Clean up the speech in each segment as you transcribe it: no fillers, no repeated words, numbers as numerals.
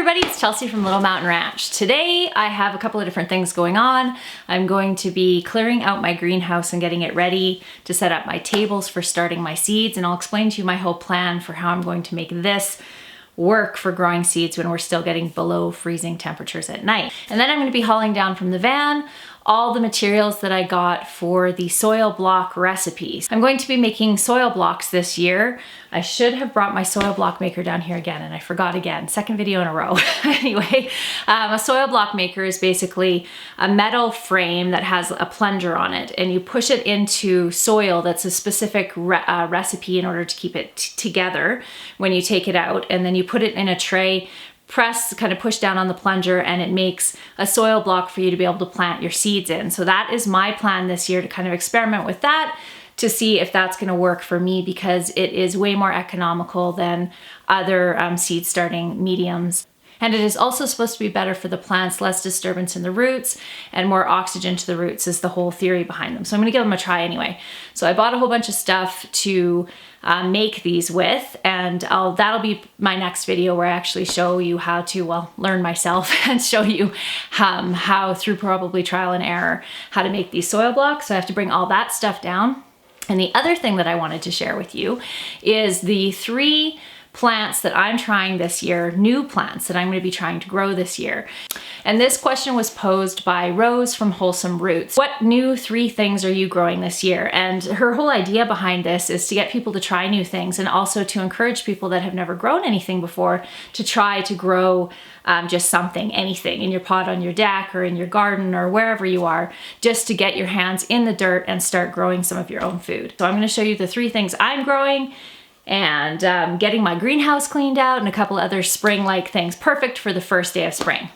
everybody, it's Chelsea from Little Mountain Ranch. Today I have a couple of different things going on. I'm going to be clearing out my greenhouse and getting it ready to set up my tables for starting my seeds, and I'll explain to you my whole plan for how I'm going to make this work for growing seeds when we're still getting below freezing temperatures at night. And then I'm going to be hauling down from the van all the materials that I got for the soil block recipes. I'm going to be making soil blocks this year. I should have brought my soil block maker down here again, and I forgot again. Second video in a row. Anyway, a soil block maker is basically a metal frame that has a plunger on it, and you push it into soil that's a specific recipe in order to keep it together when you take it out, and then you put it in a tray, press, kind of push down on the plunger, and it makes a soil block for you to be able to plant your seeds in. So that is my plan this year, to kind of experiment with that to see if that's going to work for me, because it is way more economical than other seed starting mediums. And it is also supposed to be better for the plants, less disturbance in the roots and more oxygen to the roots is the whole theory behind them. So I'm gonna give them a try anyway. So I bought a whole bunch of stuff to make these with, and that'll be my next video where I actually show you how to, well, learn myself and show you how, through probably trial and error, how to make these soil blocks. So I have to bring all that stuff down. And the other thing that I wanted to share with you is the 3 plants that I'm trying this year, new plants that I'm going to be trying to grow this year. And this question was posed by Rose from Wholesome Roots. What new 3 things are you growing this year? And her whole idea behind this is to get people to try new things, and also to encourage people that have never grown anything before to try to grow just something, anything in your pot on your deck or in your garden or wherever you are, just to get your hands in the dirt and start growing some of your own food. So I'm going to show you the 3 things I'm growing, and getting my greenhouse cleaned out, and a couple other spring-like things, perfect for the first day of spring.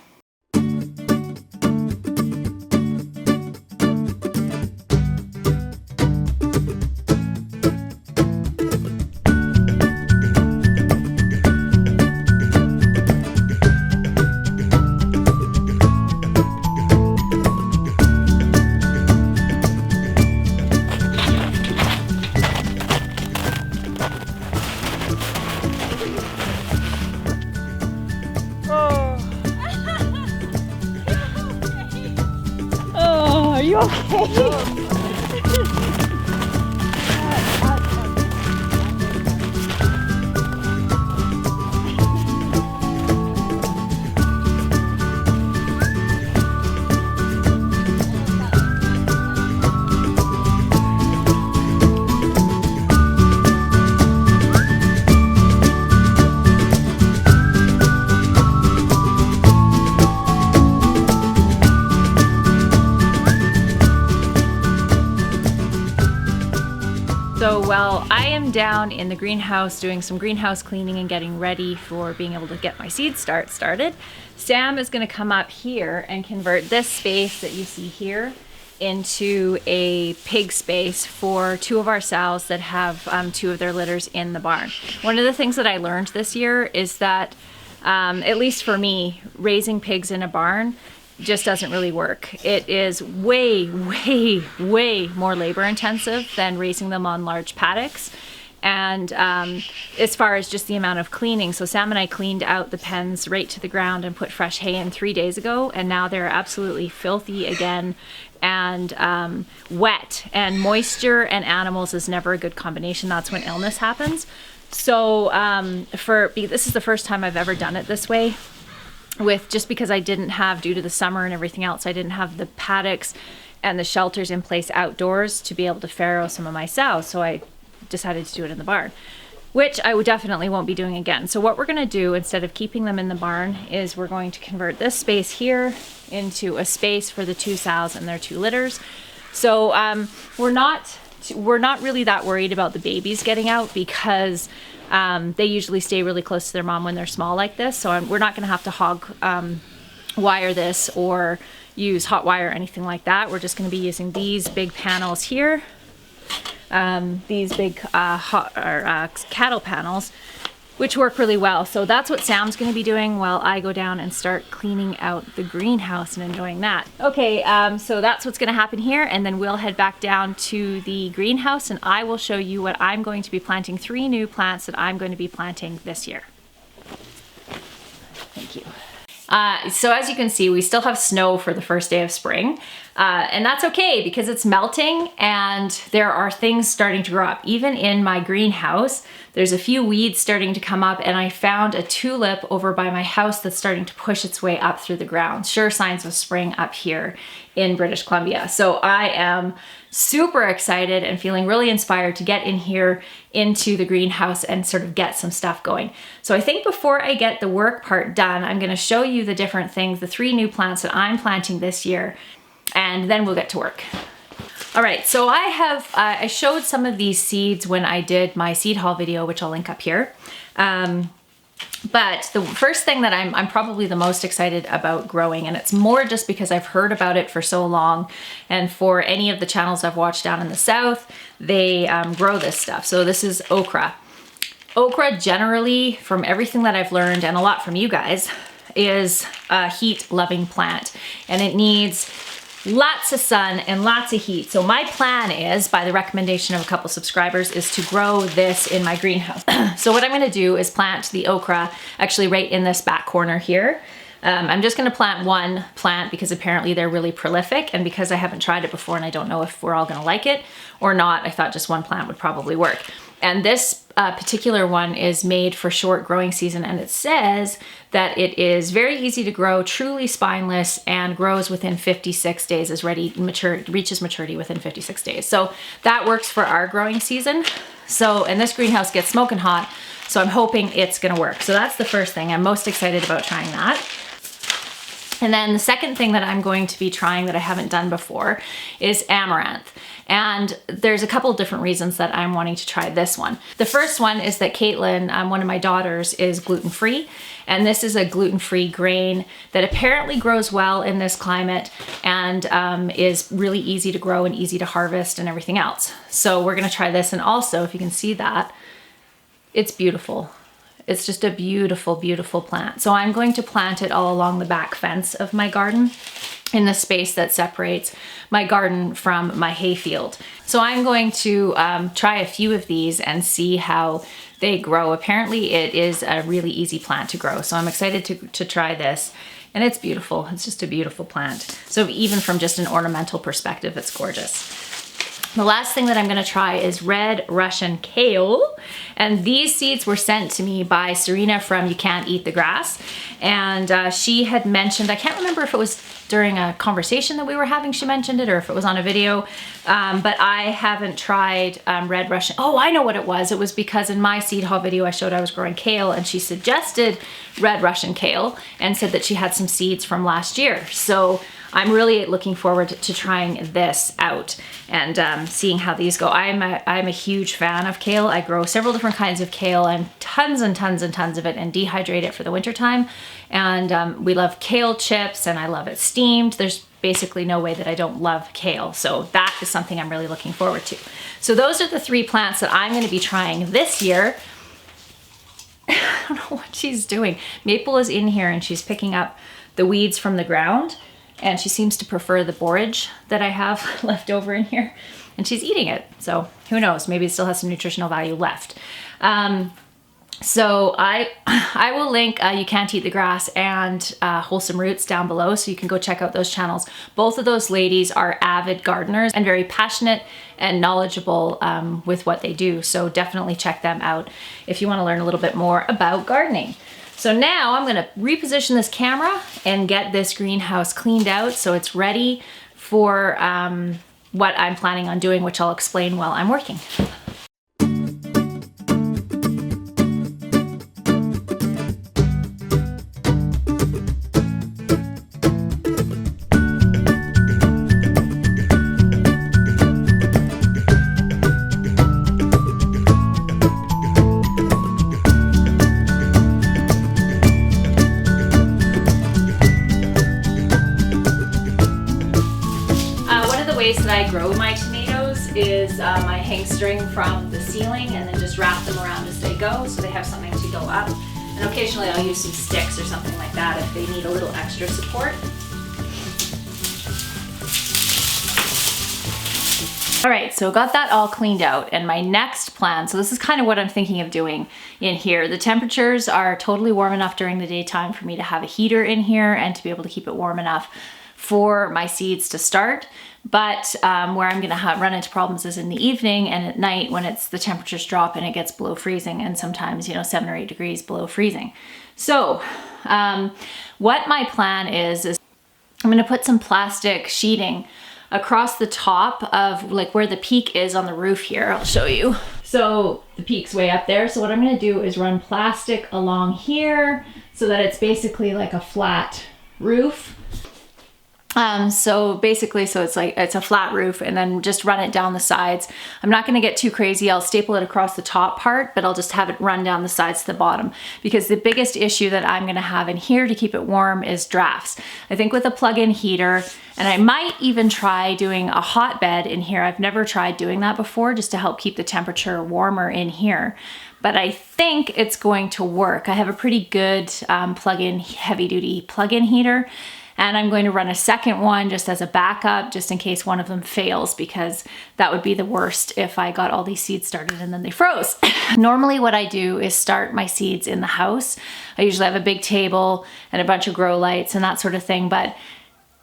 Are you okay? So while I am down in the greenhouse doing some greenhouse cleaning and getting ready for being able to get my seed started, Sam is going to come up here and convert this space that you see here into a pig space for 2 of our sows that have 2 of their litters in the barn. One of the things that I learned this year is that, at least for me, raising pigs in a barn just doesn't really work. It is way, way, way more labor intensive than raising them on large paddocks. And as far as just the amount of cleaning, so Sam and I cleaned out the pens right to the ground and put fresh hay in 3 days ago, and now they're absolutely filthy again and wet. And moisture and animals is never a good combination. That's when illness happens. So this is the first time I've ever done it this way, just because I didn't have, due to the summer and everything else, I didn't have the paddocks and the shelters in place outdoors to be able to farrow some of my sows. So I decided to do it in the barn, which I definitely won't be doing again. So what we're going to do, instead of keeping them in the barn, is we're going to convert this space here into a space for the 2 sows and their 2 litters. So we're not really that worried about the babies getting out, because they usually stay really close to their mom when they're small like this. So we're not going to have to hog wire this or use hot wire or anything like that. We're just going to be using these big panels here, these big cattle panels, which work really well. So that's what Sam's going to be doing while I go down and start cleaning out the greenhouse and enjoying that. Okay, so that's what's going to happen here, and then we'll head back down to the greenhouse and I will show you what I'm going to be planting, 3 new plants that I'm going to be planting this year. Thank you. Thank you. So as you can see, we still have snow for the first day of spring, and that's okay because it's melting and there are things starting to grow up. Even in my greenhouse, there's a few weeds starting to come up, and I found a tulip over by my house that's starting to push its way up through the ground. Sure signs of spring up here in British Columbia. So I am super excited and feeling really inspired to get in here into the greenhouse and sort of get some stuff going. So I think before I get the work part done, I'm going to show you the different things, the 3 new plants that I'm planting this year, and then we'll get to work. All right, so I showed some of these seeds when I did my seed haul video, which I'll link up here. But the first thing that I'm probably the most excited about growing, and it's more just because I've heard about it for so long, and for any of the channels I've watched down in the south, they grow this stuff. So this is okra. Okra generally, from everything that I've learned and a lot from you guys, is a heat-loving plant, and it needs lots of sun and lots of heat. So my plan is, by the recommendation of a couple subscribers, is to grow this in my greenhouse. So what I'm gonna do is plant the okra actually right in this back corner here. I'm just gonna plant one plant because apparently they're really prolific, and because I haven't tried it before and I don't know if we're all gonna like it or not, I thought just one plant would probably work. And this particular one is made for short growing season, and it says that it is very easy to grow, truly spineless, and grows within 56 days, reaches maturity within 56 days. So that works for our growing season. So, and this greenhouse gets smoking hot, so I'm hoping it's gonna work. So that's the first thing. I'm most excited about trying that. And then the second thing that I'm going to be trying that I haven't done before is amaranth. And there's a couple of different reasons that I'm wanting to try this one. The first one is that Caitlin, one of my daughters, is gluten-free. And this is a gluten-free grain that apparently grows well in this climate and is really easy to grow and easy to harvest and everything else. So we're gonna try this. And also, if you can see that, it's beautiful. It's just a beautiful, beautiful plant. So I'm going to plant it all along the back fence of my garden in the space that separates my garden from my hayfield. So I'm going to try a few of these and see how they grow. Apparently it is a really easy plant to grow. So I'm excited to try this. And it's beautiful. It's just a beautiful plant. So even from just an ornamental perspective, it's gorgeous. The last thing that I'm gonna try is red Russian kale. And these seeds were sent to me by Serena from You Can't Eat the Grass. And she had mentioned, I can't remember if it was during a conversation that we were having, she mentioned it, or if it was on a video, but I haven't tried red Russian. Oh, I know what it was. It was because in my seed haul video, I showed I was growing kale, and she suggested red Russian kale and said that she had some seeds from last year. So I'm really looking forward to trying this out and seeing how these go. I'm a huge fan of kale. I grow several different kinds of kale and tons and tons and tons of it, and dehydrate it for the winter time. And we love kale chips, and I love it steamed. There's basically no way that I don't love kale. So that is something I'm really looking forward to. So those are the 3 plants that I'm gonna be trying this year. I don't know what she's doing. Maple is in here and she's picking up the weeds from the ground, and she seems to prefer the borage that I have left over in here, and she's eating it. So who knows, maybe it still has some nutritional value left. So I will link You Can't Eat the Grass and Wholesome Roots down below, so you can go check out those channels. Both of those ladies are avid gardeners and very passionate and knowledgeable with what they do. So definitely check them out if you want to learn a little bit more about gardening. So now I'm gonna reposition this camera and get this greenhouse cleaned out so it's ready for what I'm planning on doing, which I'll explain while I'm working. Ways that I grow my tomatoes is I hang string from the ceiling and then just wrap them around as they go so they have something to go up. And occasionally I'll use some sticks or something like that if they need a little extra support. All right, so got that all cleaned out, and my next plan, so this is kind of what I'm thinking of doing in here. The temperatures are totally warm enough during the daytime for me to have a heater in here and to be able to keep it warm enough for my seeds to start. But where I'm gonna run into problems is in the evening and at night when the temperatures drop and it gets below freezing, and sometimes, 7 or 8 degrees below freezing. So what my plan is I'm gonna put some plastic sheeting across the top of like where the peak is on the roof here. I'll show you. So the peak's way up there. So what I'm gonna do is run plastic along here so that it's basically like a flat roof. So basically, it's a flat roof, and then just run it down the sides. I'm not gonna get too crazy. I'll staple it across the top part, but I'll just have it run down the sides to the bottom, because the biggest issue that I'm gonna have in here to keep it warm is drafts. I think with a plug-in heater, and I might even try doing a hotbed in here. I've never tried doing that before, just to help keep the temperature warmer in here. But I think it's going to work. I have a pretty good plug-in, heavy-duty plug-in heater. And I'm going to run a second one just as a backup, just in case one of them fails, because that would be the worst if I got all these seeds started and then they froze. Normally what I do is start my seeds in the house. I usually have a big table and a bunch of grow lights and that sort of thing, but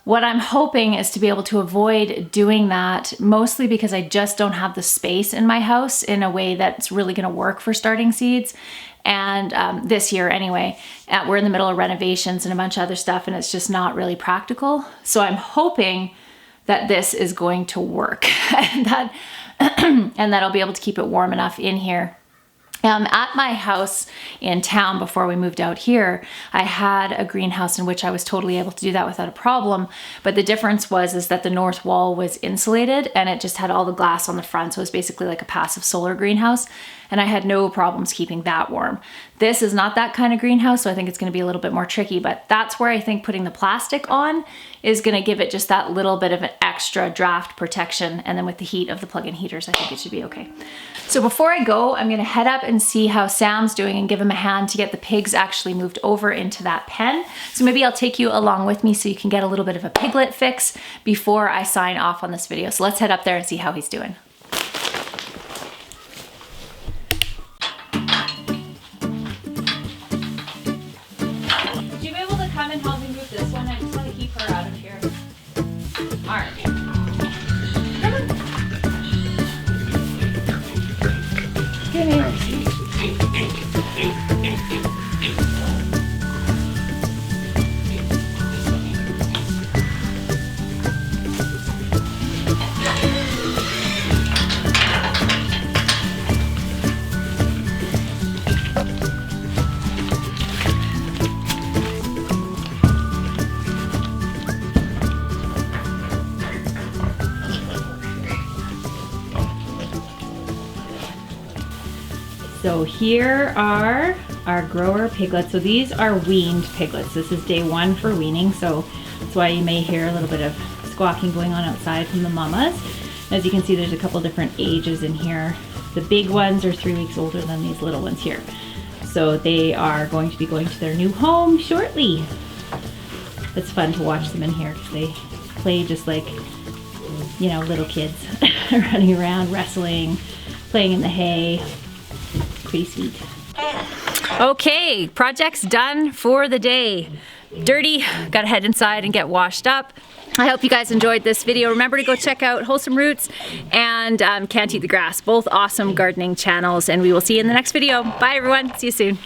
what I'm hoping is to be able to avoid doing that, mostly because I just don't have the space in my house in a way that's really gonna work for starting seeds. And this year anyway, we're in the middle of renovations and a bunch of other stuff, and it's just not really practical. So I'm hoping that this is going to work and that I'll be able to keep it warm enough in here. At my house in town before we moved out here, I had a greenhouse in which I was totally able to do that without a problem. But the difference is that the north wall was insulated and it just had all the glass on the front. So it was basically like a passive solar greenhouse. And I had no problems keeping that warm. This is not that kind of greenhouse, so I think it's gonna be a little bit more tricky, but that's where I think putting the plastic on is gonna give it just that little bit of an extra draft protection. And then with the heat of the plug-in heaters, I think it should be okay. So before I go, I'm gonna head up and see how Sam's doing and give him a hand to get the pigs actually moved over into that pen. So maybe I'll take you along with me so you can get a little bit of a piglet fix before I sign off on this video. So let's head up there and see how he's doing. Would you be able to come and help me move this one? I just want to keep her out of here. All right. Come here. So here are our grower piglets. So these are weaned piglets. This is day 1 for weaning, so that's why you may hear a little bit of squawking going on outside from the mamas. As you can see, there's a couple different ages in here. The big ones are 3 weeks older than these little ones here. So they are going to be going to their new home shortly. It's fun to watch them in here because they play just like, little kids running around, wrestling, playing in the hay. Pretty sweet. Okay, project's done for the day. Dirty, gotta head inside and get washed up. I hope you guys enjoyed this video. Remember to go check out Wholesome Roots and Can't Eat the Grass, both awesome gardening channels, and we will see you in the next video. Bye everyone, see you soon.